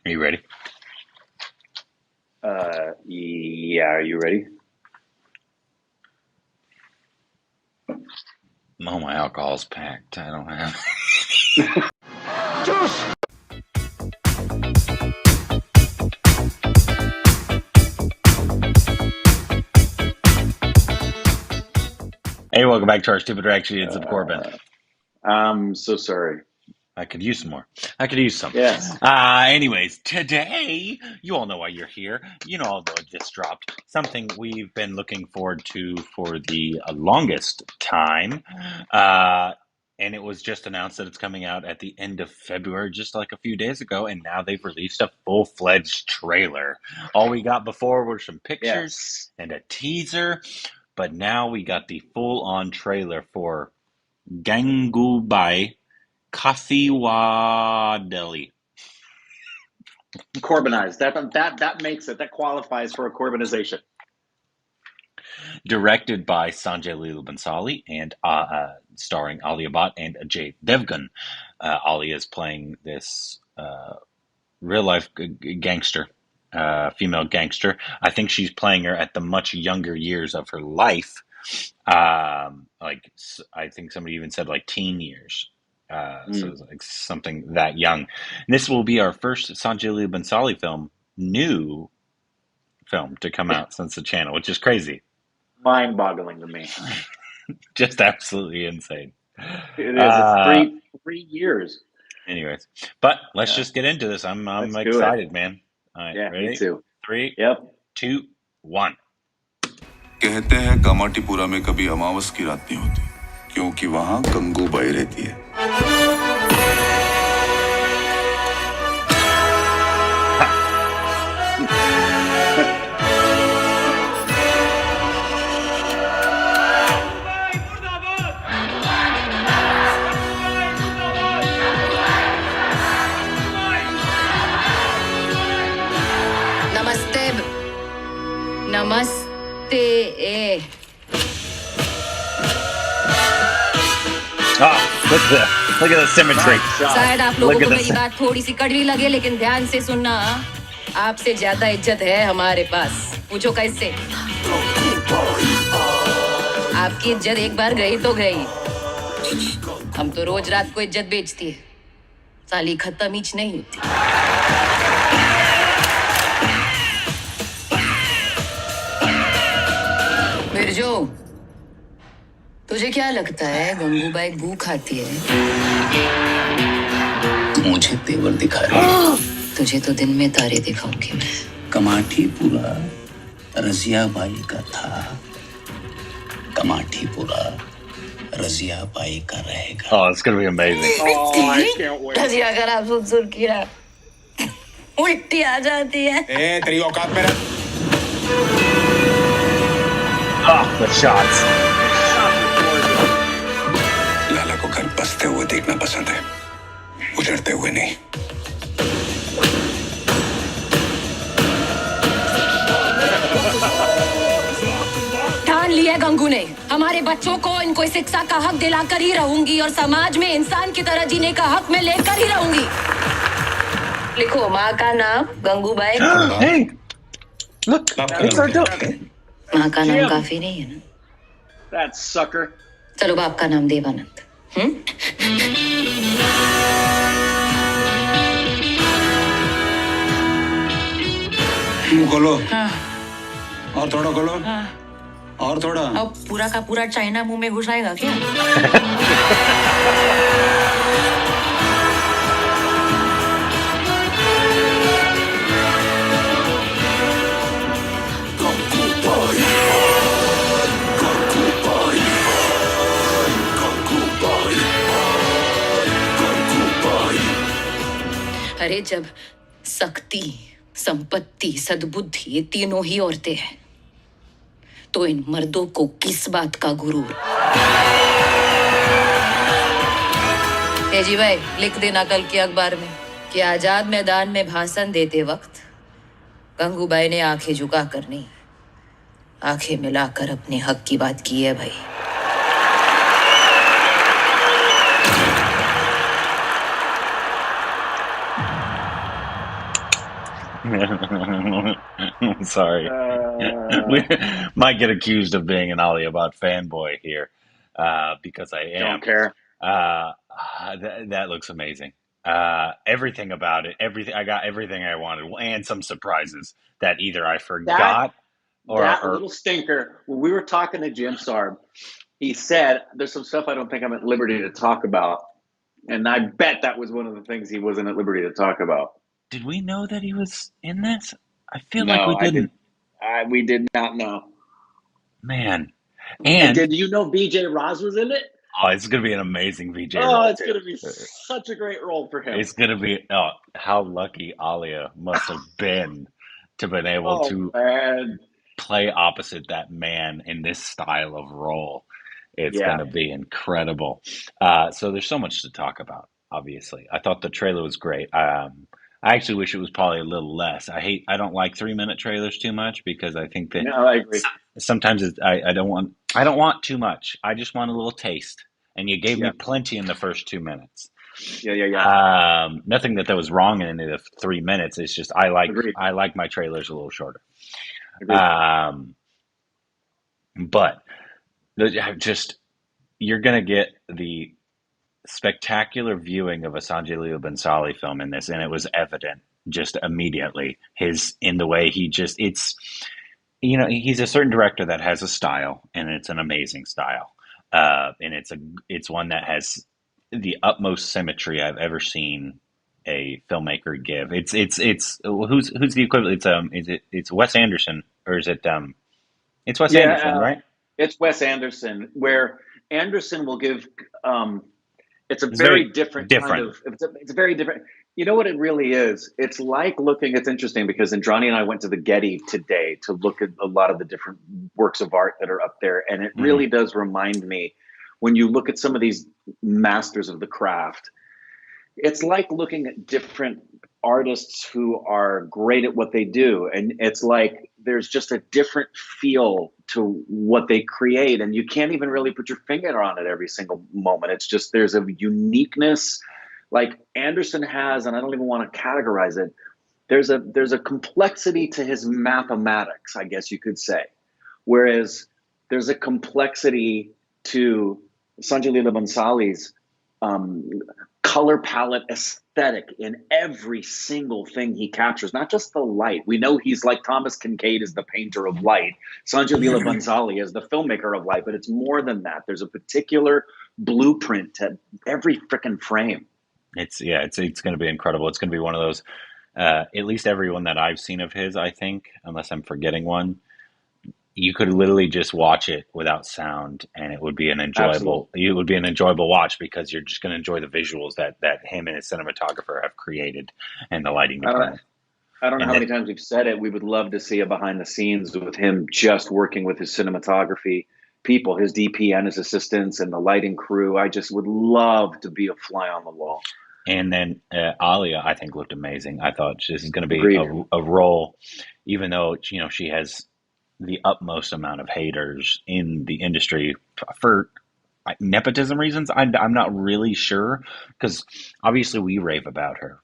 Are you ready? Yeah. Are you ready? Oh, my alcohol's packed. I don't have. Hey, welcome back to our stupid reactions of Corbin. I'm so sorry. I could use some more. I could use some. Yes. Anyways, today, you all know why you're here. You know, although this dropped, something we've been looking forward to for the longest time. And it was just announced that it's coming out at the end of February, just like a few days ago. And now they've released a full-fledged trailer. All we got before were some pictures Yes. and a teaser. But now we got the full-on trailer for Gangubai kathiawadi. Corbinized. That makes it. That qualifies for a Corbinization. Directed by Sanjay Leela Bhansali and starring Alia Bhatt and Ajay Devgan. Alia is playing this real-life gangster, female gangster. I think she's playing her at the much younger years of her life. Like I think somebody even said like teen years. So it's like something that young. And this will be our first Sanjay Leela Bhansali new film to come out since the channel, which is crazy. Mind-boggling to me. Just absolutely insane. It is 3 years. Anyways, but let's just get into this. I'm excited, man. All right, ready? Me too. 3, Yep. 2, 1. कहते हैं कामाटीपुरा में कभी अमावस की रात नहीं होती क्योंकि वहां गंगूबाई रहती है। नमस्ते Look at the symmetry. शायद आप लोगों को मेरी बात थोड़ी सी कड़वी लगे, लेकिन ध्यान से सुनना। आपसे ज्यादा इज्जत है हमारे पास। पूछो कैसे? आपकी इज्जत एक बार गई तो गई। हम तो रोज रात को इज्जत बेचती है। साली खत्म ही नहीं होती। मिर्जो, तुझे क्या लगता है गंगूबाई गू खाती है? मुझे तेवर दिखा रही। तुझे तो दिन में तारे दिखाऊंगी मैं। कमाठीपुरा रजियाबाई का था, कमाठीपुरा रजियाबाई का रहेगा। Oh, it's gonna be amazing. I can't wait. Razia कर आप सुन किया उल्टी आ जाती है। तेरी औकात में रह। The shots. लाला को घर बसते हुए देखना पसंद है, उजड़ते हुए नहीं। ठान लिया गंगू ने, हमारे बच्चों को इनको शिक्षा का हक दिलाकर ही रहूंगी और समाज में इंसान की तरह जीने का हक मैं लेकर ही रहूंगी। लिखो माँ का नाम Gangubai. Hey, look, it's our dog. माँ का नाम काफी नहीं है ना? That sucker. चलो बाप का नाम देवानंद। खोलो। और थोड़ा खोलो। और थोड़ा। अब पूरा का पूरा चाइना मुंह में घुसाएगा क्या? अरे जब शक्ति, संपत्ति, सद्बुद्धि ये तीनों ही औरतें हैं, तो इन मर्दों को किस बात का गुरूर? जी भाई, लिख देना कल के अखबार में कि आजाद मैदान में भाषण देते वक्त गंगूबाई ने आंखें झुकाकर नहीं, आंखें मिलाकर अपने हक की बात की है भाई। I'm sorry. We Uh, might get accused of being an Ali Abad fanboy here, because I don't am. care. That looks amazing. Everything about it, everything I got, everything I wanted, and some surprises that either I That forgot that or little stinker. When we were talking to Jim Sarb, he said, "There's some stuff I don't think I'm at liberty to talk about," and I bet that was one of the things he wasn't at liberty to talk about. did we know that he was in this? I feel like No, we I did. didn't. We did not know. Man, And and did you know B.J. Ross was in it? oh, it's gonna be an amazing VJ Oh, role it's too. going to be Uh, such a great role for him. It's gonna be how lucky Alia must have been to been able Oh to man, play opposite that man in this style of role. It's going yeah, to be incredible. So there's so much to talk about. Obviously, I thought the trailer was great. I actually wish it was probably a little less. I don't like 3 minute trailers too much because I think that no, I agree. sometimes I don't want too much. I just want a little taste. And you gave me Yeah, plenty in the first 2 minutes. yeah. Nothing that was wrong in any of the 3 minutes. It's just I like Agreed, I like my trailers a little shorter. agreed. Um, but just you're gonna get the spectacular viewing of a Sanjay Leela Bhansali film in this, and it was evident just immediately his in the way he just it's he's a certain director that has a style, and it's an amazing style, and it's one that has the utmost symmetry I've ever seen a filmmaker give. It's who's the equivalent? It's Wes Anderson or is it it's Wes Yeah, Anderson, right? it's Wes Anderson, where Anderson will give. Um, it's a It's very very different kind different. of. It's a very different. You know what it really is? It's like looking. It's interesting because Andrani and I went to the Getty today to look at a lot of the different works of art that are up there, and it Mm, really does remind me when you look at some of these masters of the craft. It's like looking at different artists who are great at what they do, and it's like there's just a different feel to what they create, and you can't even really put your finger on it every single moment. It's just there's a uniqueness like Anderson has, and I don't even want to categorize it. There's a complexity to his mathematics, I guess you could say, whereas there's a complexity to Sanjay Leela Bhansali's um, color palette aesthetic in every single thing he captures, not just the light. We know he's like Thomas Kincaid is the painter of light, Sanjay Leela Bhansali is the filmmaker of light, but it's more than that. There's a particular blueprint to every freaking frame. it's going to be incredible. It's going to be one of those. At least everyone that I've seen of his, I think, unless I'm forgetting one, you could literally just watch it without sound, and it would be an Absolutely. enjoyable. It would be an enjoyable watch because you're just going to enjoy the visuals that him and his cinematographer have created, and the lighting I don't, department. I don't know And how then many times we've said it. We would love to see a behind the scenes with him just working with his cinematography people, his DP and his assistants and the lighting crew. I just would love to be a fly on the wall. Alia, I think, looked amazing. I thought this is going to be Agreed. a role, even though she has the utmost amount of haters in the industry for nepotism reasons. I'm not really sure because obviously we rave about her,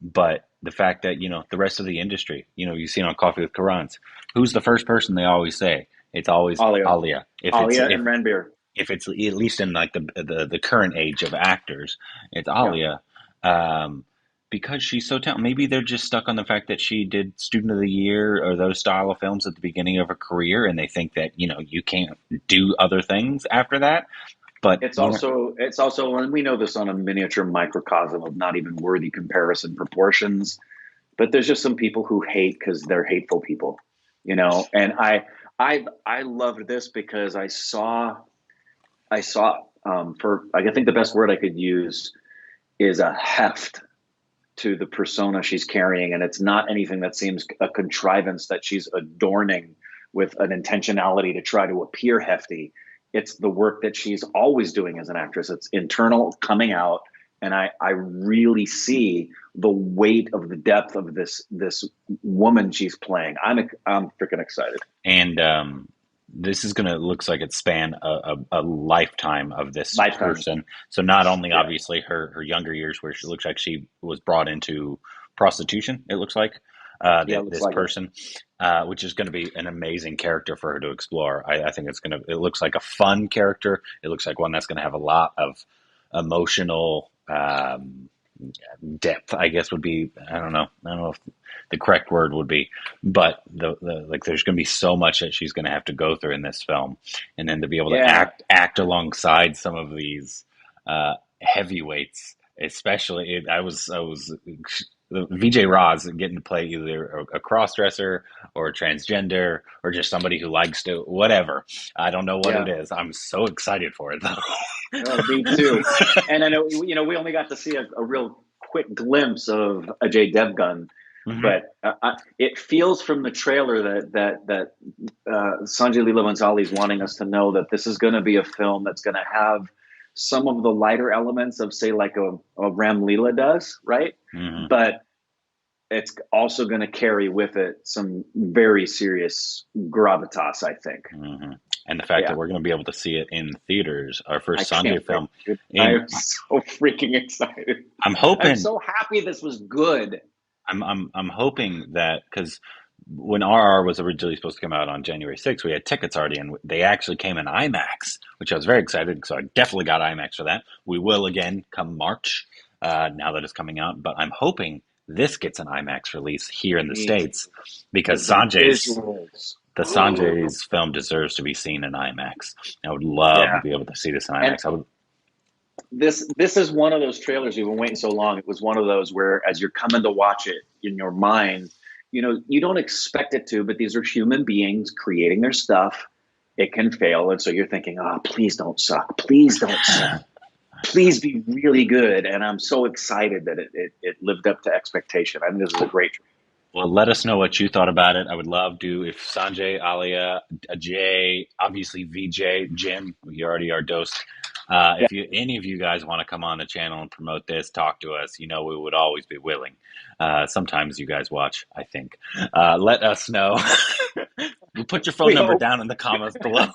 but the fact that the rest of the industry, you've seen on Coffee with Karans, who's the first person they always say? It's always Alia, Alia. If it's Alia and Ranbir. if it's at least in like the current age of actors, it's Yeah. Alia. Um, because she's so talented. Maybe they're just stuck on the fact that she did Student of the Year or those style of films at the beginning of her career, and they think that you can't do other things after that. But It's also, and we know this on a miniature microcosm of not even worthy comparison proportions. But there's just some people who hate because they're hateful people, And I loved this because I saw for I think the best word I could use is a heft to the persona she's carrying, and it's not anything that seems a contrivance that she's adorning with an intentionality to try to appear hefty. It's the work that she's always doing as an actress. It's internal, coming out, and I really see the weight of the depth of this woman she's playing. I'm freaking excited. and this is gonna looks like it span a lifetime of this Lifetime, person. So not only yeah, obviously her younger years, where she looks like she was brought into prostitution. It looks like Yeah, it looks this like it. person, which is going to be an amazing character for her to explore. I think it's going to. It looks like a fun character. It looks like one that's going to have a lot of emotional depth. I guess would be. I don't know. I don't know if the correct word would be, but the like there's going to be so much that she's going to have to go through in this film, and then to be able to Yeah. act alongside some of these heavyweights, especially. I was VJ Roz getting to play either a cross dresser or a transgender or just somebody who likes to whatever. I don't know what it Yeah. is. I'm so excited for it though. Oh, me too. And I know, we only got to see a real quick glimpse of Ajay Devgan, Hmm. but it feels from the trailer that Sanjay Leela Bhansali is wanting us to know that this is going to be a film that's going to have some of the lighter elements of, say, like a Ram Leela does, right? Hmm. But it's also going to carry with it some very serious gravitas, I think. Hmm. And the fact Yeah. that we're going to be able to see it in theaters, our I first can't Sanjay wait, film. dude. I In, am so freaking excited. I'm I'm hoping so happy this was good. I'm hoping that because when RR was originally supposed to come out on January 6th, we had tickets already, and they actually came in IMAX, which I was very excited. So I definitely got IMAX for that. We will again come March, now that it's coming out. But I'm hoping this gets an IMAX release here in the Me too. States because Because the the visuals. Sanjay's film deserves to be seen in IMAX. I would love to Yeah. be able to see this in And IMAX. I would. this is one of those trailers you've been waiting so long. It was one of those where as you're coming to watch it in your mind, you don't expect it to, but these are human beings creating their stuff. It can fail. And so you're thinking, oh, please don't suck. Please don't suck. Please be really good. And I'm so excited that it lived up to expectation. I think this is a great trailer. Well, let us know what you thought about it. I would love to if Sanjay, Alia, Ajay, obviously VJ, Jim, you already are dosed. Yeah. If any of you guys want to come on the channel and promote this, talk to us. We would always be willing. Sometimes you guys watch, I think. Let us know. Put your phone We number hope. down in the comments below.